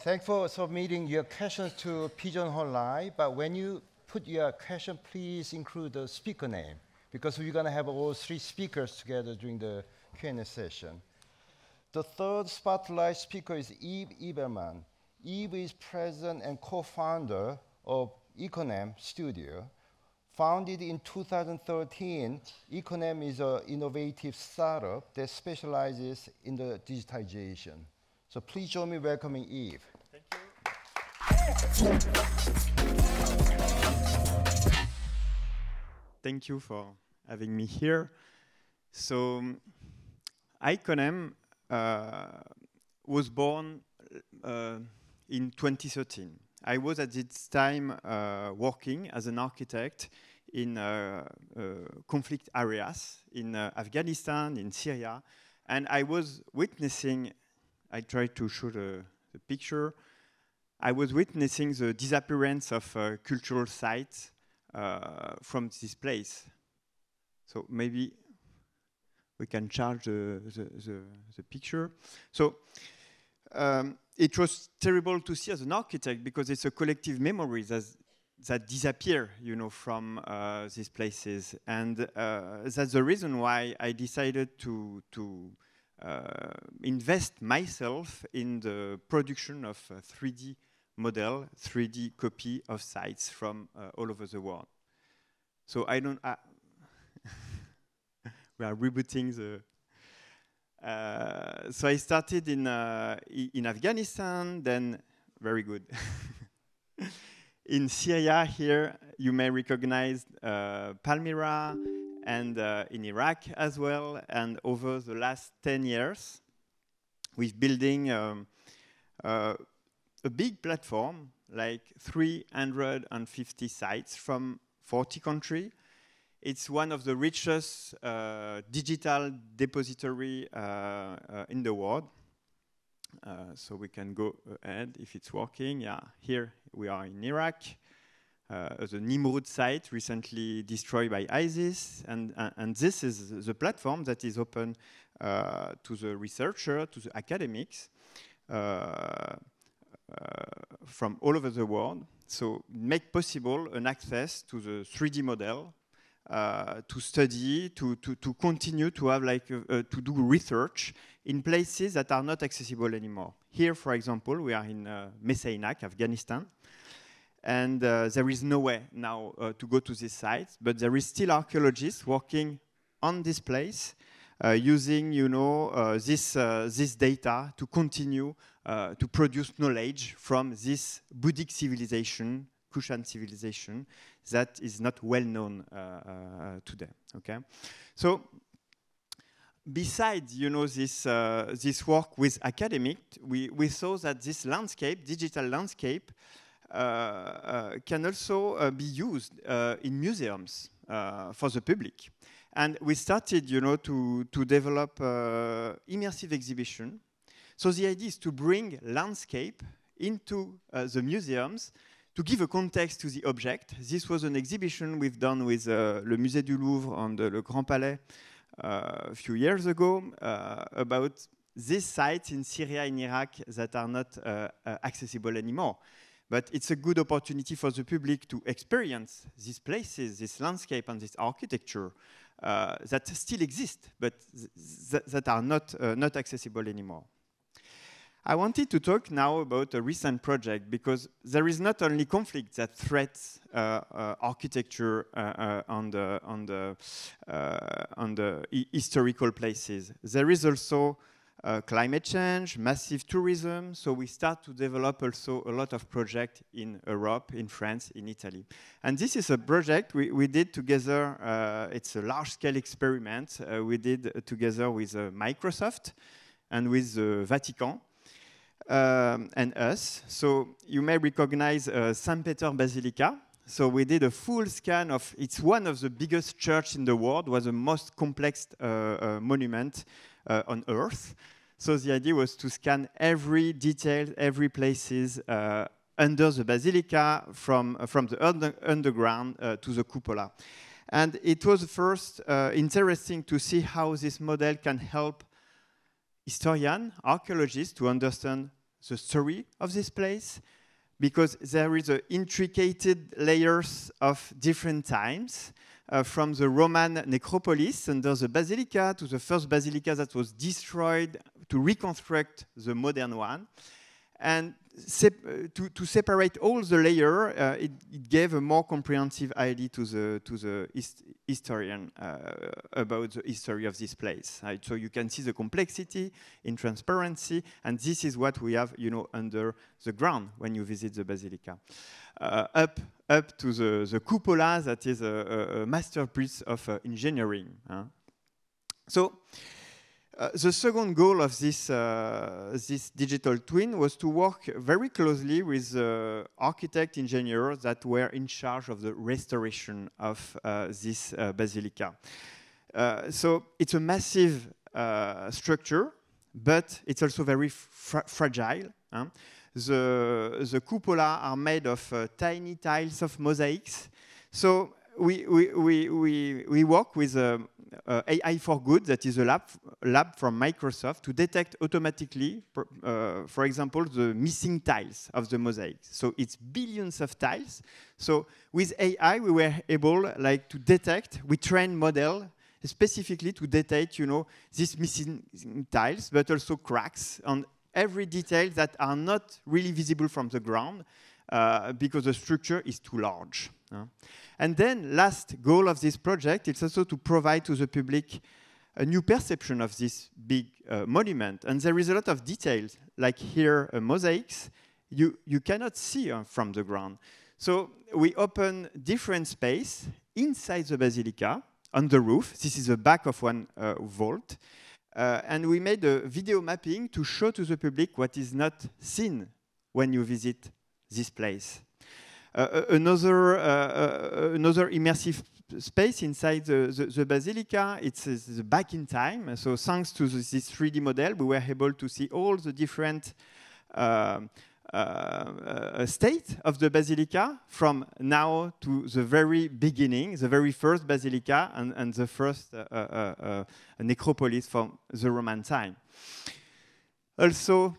Thanks for submitting your questions to Pigeonhole Live, but when you put your question, please include the speaker name, because we're going to have all three speakers together during the Q&A session. The third spotlight speaker is Yves UBELMANN. Yves is president and co-founder of ICONEM Studio. Founded in 2013, ICONEM is an innovative startup that specializes in the digitization. So please join me welcoming Yves. Thank you. Thank you for having me here. So ICONEM was born in 2013. I was at this time working as an architect in conflict areas in Afghanistan, in Syria, and I was witnessing, I tried to show the picture, I was witnessing the disappearance of cultural sites from this place. So maybe we can charge the picture. So it was terrible to see as an architect because it's a collective memory that disappear, you know, from these places, and that's the reason why I decided to invest myself in the production of a 3D model, 3D copy of sites from all over the world. So I don't. We are rebooting the. So I started in Afghanistan, then very good. In Syria, here you may recognize Palmyra, and in Iraq as well. And over the last 10 years, we're building a big platform, like 350 sites from 40 countries. It's one of the richest digital depository in the world. So we can go ahead if it's working. Yeah, here we are in Iraq. The Nimrud site recently destroyed by ISIS. And this is the platform that is open to the researcher, to the academics from all over the world. So make possible an access to the 3D model, to study, to continue to have like to do research in places that are not accessible anymore. Here, for example, we are in Messainak, Afghanistan, and there is no way now to go to this site, but there is still archaeologists working on this place, using, you know, this data to continue to produce knowledge from this Buddhic civilization, Kushan civilization, that is not well known today. Okay, so besides, you know, this work with academics, we saw that this landscape, digital landscape, can also be used in museums for the public. And we started, you know, to develop immersive exhibition. So the idea is to bring landscape into the museums to give a context to the object. This was an exhibition we've done with le Musée du Louvre and Le Grand Palais a few years ago about these sites in Syria and Iraq that are not accessible anymore. But it's a good opportunity for the public to experience these places, this landscape and this architecture that still exist, but that are not accessible anymore. I wanted to talk now about a recent project because there is not only conflict that threats architecture on the historical places. There is also climate change, massive tourism. So we start to develop also a lot of projects in Europe, in France, in Italy. And this is a project we did together. It's a large-scale experiment we did together with Microsoft and with the Vatican. And us. So you may recognize St. Peter Basilica. So we did a full scan of, it's one of the biggest churches in the world, was the most complex monument on Earth. So the idea was to scan every detail, every places under the basilica from the underground to the cupola. And it was first interesting to see how this model can help historians, archaeologists to understand the story of this place, because there is intricate layers of different times, from the Roman necropolis under the Basilica to the first Basilica that was destroyed to reconstruct the modern one. And to separate all the layers, it gave a more comprehensive idea to the historian about the history of this place. Right? So you can see the complexity in transparency, and this is what we have, you know, under the ground when you visit the Basilica. Up to the cupola, that is a masterpiece of engineering. So. The second goal of this digital twin was to work very closely with architect engineers that were in charge of the restoration of this basilica. So it's a massive structure, but it's also very fragile. The cupola are made of tiny tiles of mosaics. So we work with AI for Good, that is a lab from Microsoft, to detect automatically, for example, the missing tiles of the mosaic. So it's billions of tiles. So with AI, we were able, like, to detect. We trained model specifically to detect, you know, these missing tiles, but also cracks on every detail that are not really visible from the ground, because the structure is too large. And then, last goal of this project is also to provide to the public a new perception of this big monument. And there is a lot of details, like here, mosaics, you cannot see from the ground. So we open different space inside the basilica, on the roof. This is the back of one vault. And we made a video mapping to show to the public what is not seen when you visit this place. Another immersive space inside the basilica, it's back in time. So thanks to this 3D model, we were able to see all the different state of the basilica from now to the very beginning, the very first basilica and the first necropolis from the Roman time. Also,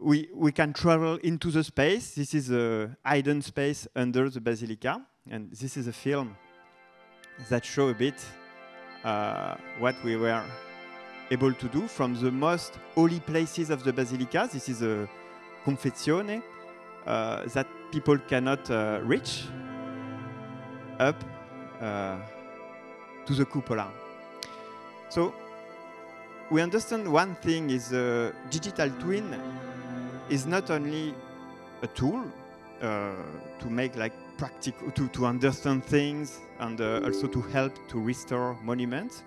we can travel into the space. This is a hidden space under the basilica, and this is a film that shows a bit what we were able to do from the most holy places of the basilica. This is a confessione that people cannot reach, up to the cupola. So we understand one thing is a digital twin is not only a tool to make, like, practical, to understand things, and also to help to restore monuments,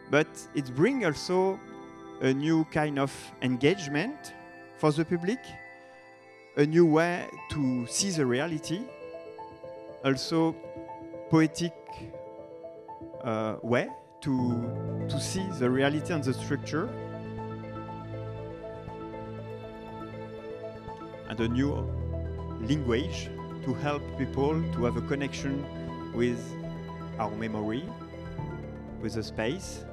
but it brings also a new kind of engagement for the public, a new way to see the reality, also poetic way to see the reality and the structure, and a new language to help people to have a connection with our memory, with the space,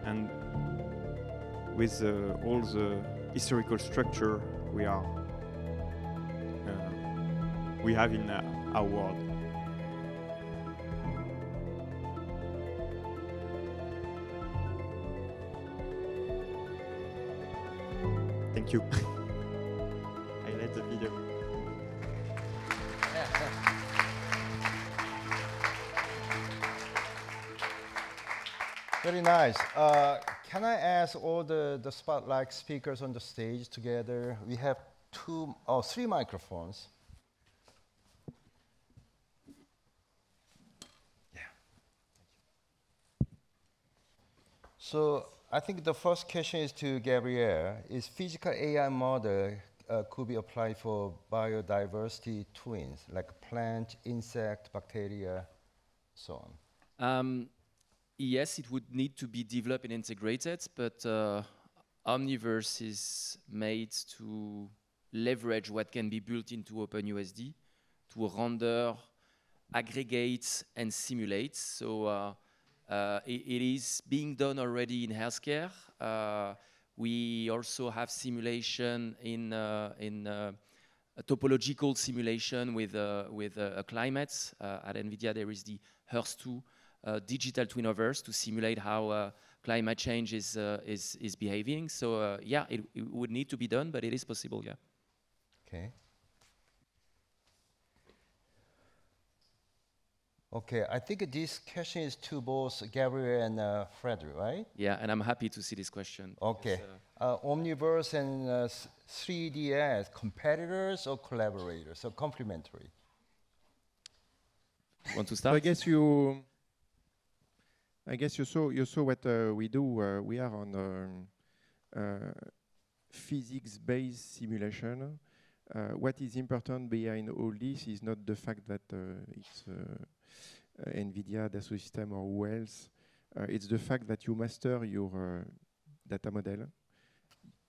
and with all the historical structure we have in our world. Thank you. I let the video. Very nice. Can I ask all the spotlight speakers on the stage together? We have 3 microphones. Yeah. So I think the first question is to Gabrielle. Is physical AI model could be applied for biodiversity twins, like plant, insect, bacteria, so on? Yes, it would need to be developed and integrated, but Omniverse is made to leverage what can be built into OpenUSD to render aggregate and simulate. So it is being done already in healthcare. We also have simulation in a topological simulation with a climate. At NVIDIA, there is the HERS2 digital twin of Earth to simulate how climate change is behaving. So yeah, it would need to be done, but it is possible, yeah. Okay. Okay, I think this question is to both Gabriel and Frederick, right? Yeah, and I'm happy to see this question. Okay. Omniverse and 3DS, competitors or collaborators, or complementary? Want to start? I guess you saw what we do. We are on physics-based simulation. What is important behind all this is not the fact that it's NVIDIA, Dassault Systèmes, or who else. It's the fact that you master your data model,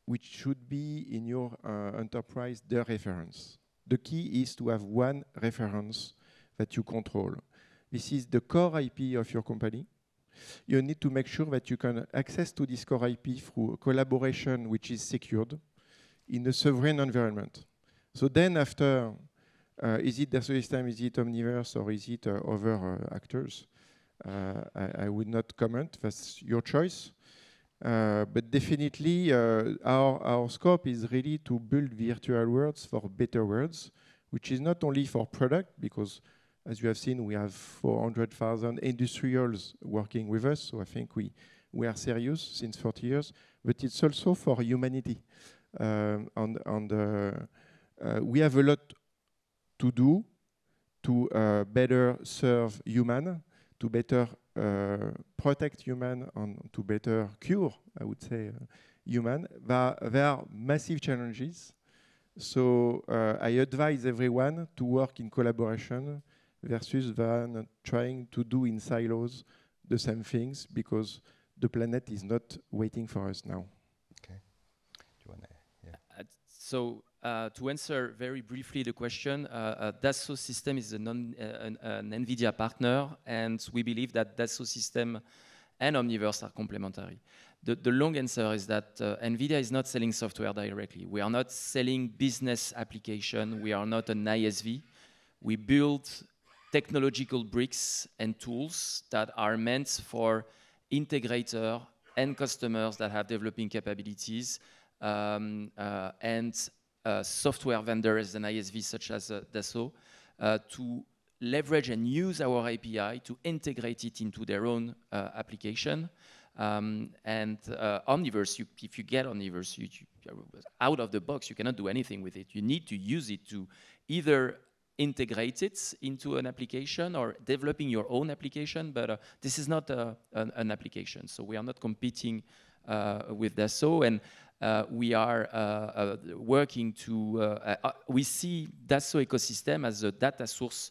which should be in your enterprise the reference. The key is to have one reference that you control. This is the core IP of your company. You need to make sure that you can access to this core IP through collaboration which is secured in a sovereign environment. So then after, is it Dassault Systèmes, is it Omniverse, or is it other actors? I would not comment, that's your choice. But definitely our scope is really to build virtual worlds for better worlds, which is not only for product, because as you have seen, we have 400,000 industrials working with us, so I think we are serious since 40 years, but it's also for humanity. We have a lot to do to better serve human, to better protect human, and to better cure, I would say, human. There are massive challenges. So I advise everyone to work in collaboration versus than trying to do in silos the same things, because the planet is not waiting for us now. Okay. Do you want to? Yeah. So to answer very briefly the question, Dassault Systèmes is an NVIDIA partner, and we believe that Dassault Systèmes and Omniverse are complementary. The long answer is that NVIDIA is not selling software directly. We are not selling business application. We are not an ISV. We build technological bricks and tools that are meant for integrator and customers that have developing capabilities, and software vendors and ISV such as Dassault to leverage and use our API to integrate it into their own application. Omniverse, if you get Omniverse, out of the box, you cannot do anything with it. You need to use it to either integrate it into an application or developing your own application, but this is not an application. So we are not competing with Dassault, and we are working to, we see Dassault ecosystem as a data source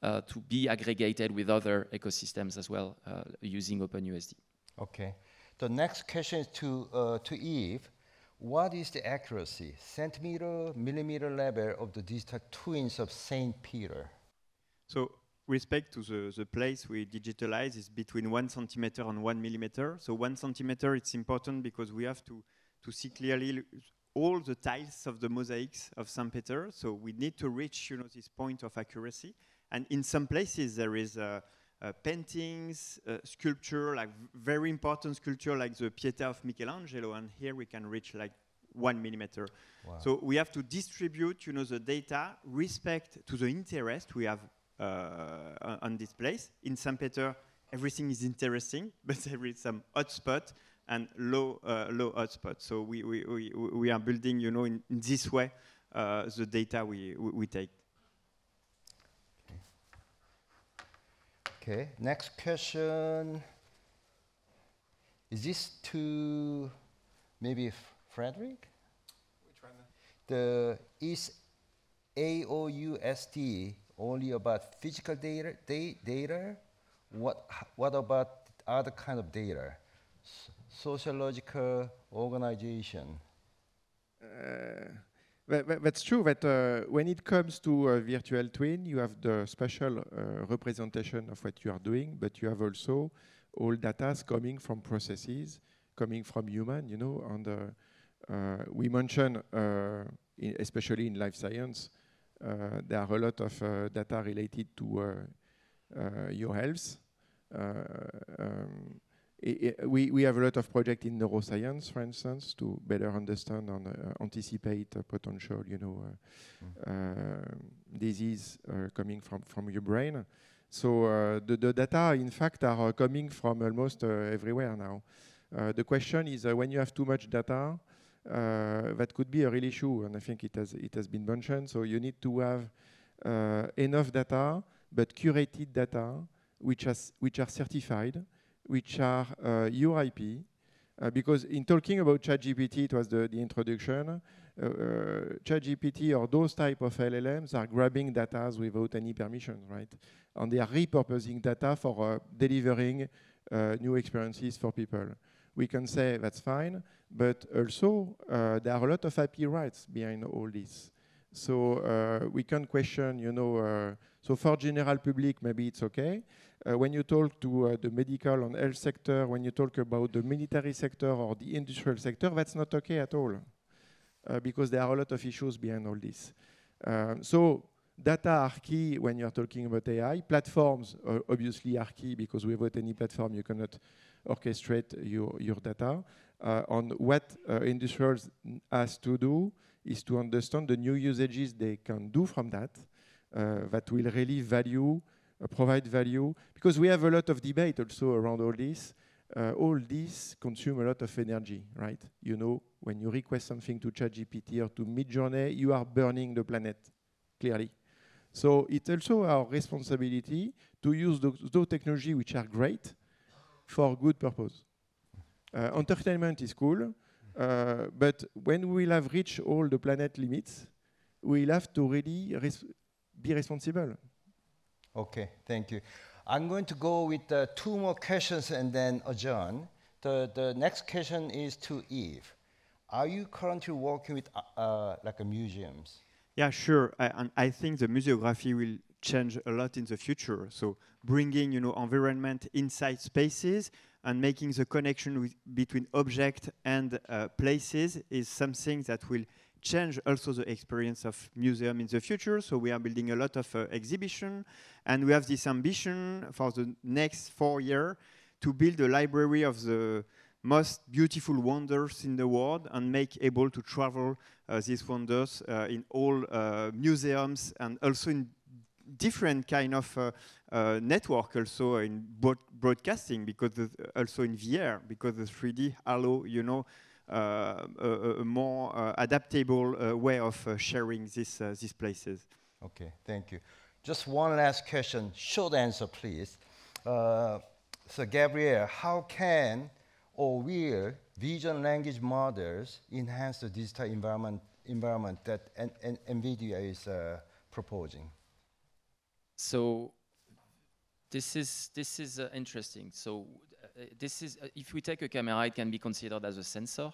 to be aggregated with other ecosystems as well, using OpenUSD. Okay. The next question is to Yves. What is the accuracy, centimeter, millimeter level of the digital twins of St. Peter? So respect to the place we digitalize is between 1 centimeter and 1 millimeter. So 1 centimeter, it's important because we have to see clearly all the tiles of the mosaics of St. Peter. So we need to reach, this point of accuracy. And in some places there is paintings, sculpture, like very important sculpture like the Pietà of Michelangelo, and here we can reach like 1 millimeter. Wow. So we have to distribute, the data, respect to the interest we have on this place. In St. Peter, everything is interesting, but there is some hotspot and low hotspot. So we are building, in this way, the data we take. Okay, next question. Is this to maybe Frederick? Which one? Is AOUSD only about physical data? What about other kind of data? Sociological organization? That's true that when it comes to a virtual twin, you have the spatial representation of what you are doing, but you have also all data coming from processes, coming from human, you know, and we mentioned, especially in life science, there are a lot of data related to your health. We have a lot of projects in neuroscience, for instance, to better understand and anticipate potential, you know, disease coming from your brain. So the data, in fact, are coming from almost everywhere now. The question is, when you have too much data, that could be a real issue, and I think it has been mentioned. So you need to have enough data, but curated data, which are certified, which are your IP, because in talking about ChatGPT, it was the introduction. ChatGPT or those type of LLMs are grabbing data without any permission, right? And they are repurposing data for delivering new experiences for people. We can say that's fine, but also there are a lot of IP rights behind all this. So we can question, you know, so for general public, maybe it's okay. When you talk to the medical and health sector, when you talk about the military sector or the industrial sector, that's not okay at all, because there are a lot of issues behind all this. So data are key when you're talking about AI. Platforms obviously are key, because without any platform, you cannot orchestrate your data. On what industrials has to do is to understand the new usages they can do from that, that will really provide value, because we have a lot of debate also around all this. All this consume a lot of energy, right? You know, when you request something to ChatGPT or to Midjourney, you are burning the planet, clearly. So it's also our responsibility to use those technologies which are great for good purpose. Entertainment is cool, but when we will have reached all the planet limits, we'll have to really be responsible. Okay, thank you. I'm going to go with 2 more questions and then adjourn. The next question is to Yves. Are you currently working with like museums? Yeah, sure. And I think the museography will change a lot in the future. So bringing, you know, environment inside spaces and making the connection between object and places is something that will change also the experience of museum in the future. So we are building a lot of exhibition, and we have this ambition for the next 4 years to build a library of the most beautiful wonders in the world and make able to travel these wonders in all museums and also in different kind of network, also in broadcasting, because also in VR, because the 3D allow, you know, a more adaptable way of sharing these places. Okay, thank you. Just one last question, short answer, please. So Gabrielle, how can or will vision language models enhance the digital environment that NVIDIA is proposing? So this is interesting. So this is if we take a camera, it can be considered as a sensor,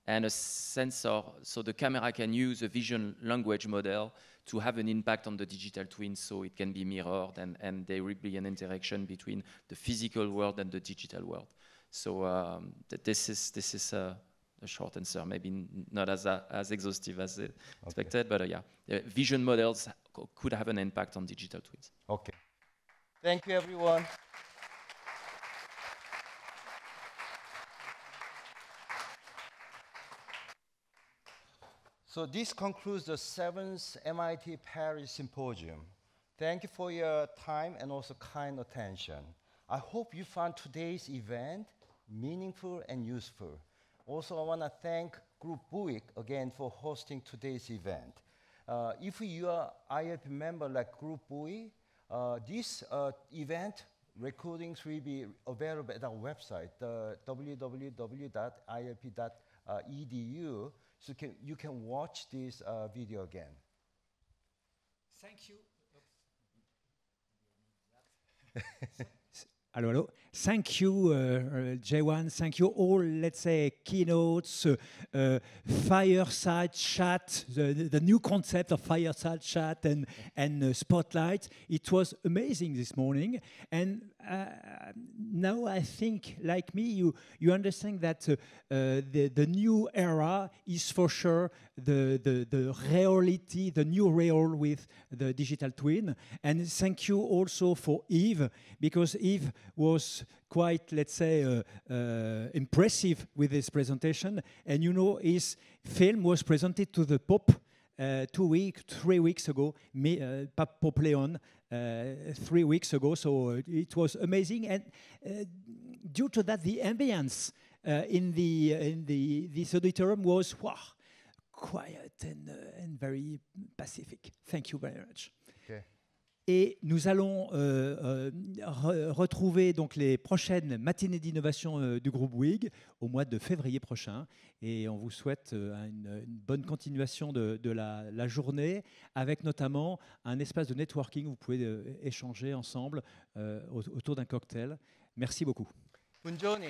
and a sensor. So the camera can use a vision language model to have an impact on the digital twin. So it can be mirrored, and there will be an interaction between the physical world and the digital world. So this is a short answer, maybe not as exhaustive as expected, but yeah, vision models could have an impact on digital twins. Okay. Thank you, everyone. So this concludes the 7th MIT Paris Symposium. Thank you for your time and also kind attention. I hope you found today's event meaningful and useful. Also, I want to thank Group Bouygues again for hosting today's event. If you are ILP member like Group Bouygues, this event recordings will be available at our website, www.ilp.edu, so you can watch this video again. Thank you. Allô, allô. thank you, JEWAN. Thank you all, let's say, keynotes, fireside chat, the new concept of fireside chat and spotlight. It was amazing this morning. And now I think, like me, you understand that the new era is for sure the reality, the new real with the digital twin. And thank you also for Yves, because Yves was quite, let's say, impressive with his presentation. And you know, his film was presented to the Pope 3 weeks ago, Pope Leon, 3 weeks ago. So it was amazing. And due to that, the ambience in this auditorium was quiet and very pacific. Thank you very much. Okay. Et nous allons retrouver donc les prochaines matinées d'innovation du groupe Bouygues au mois de février prochain. Et on vous souhaite une bonne continuation de la journée, avec notamment un espace de networking où vous pouvez échanger ensemble autour d'un cocktail. Merci beaucoup. Buongiorno.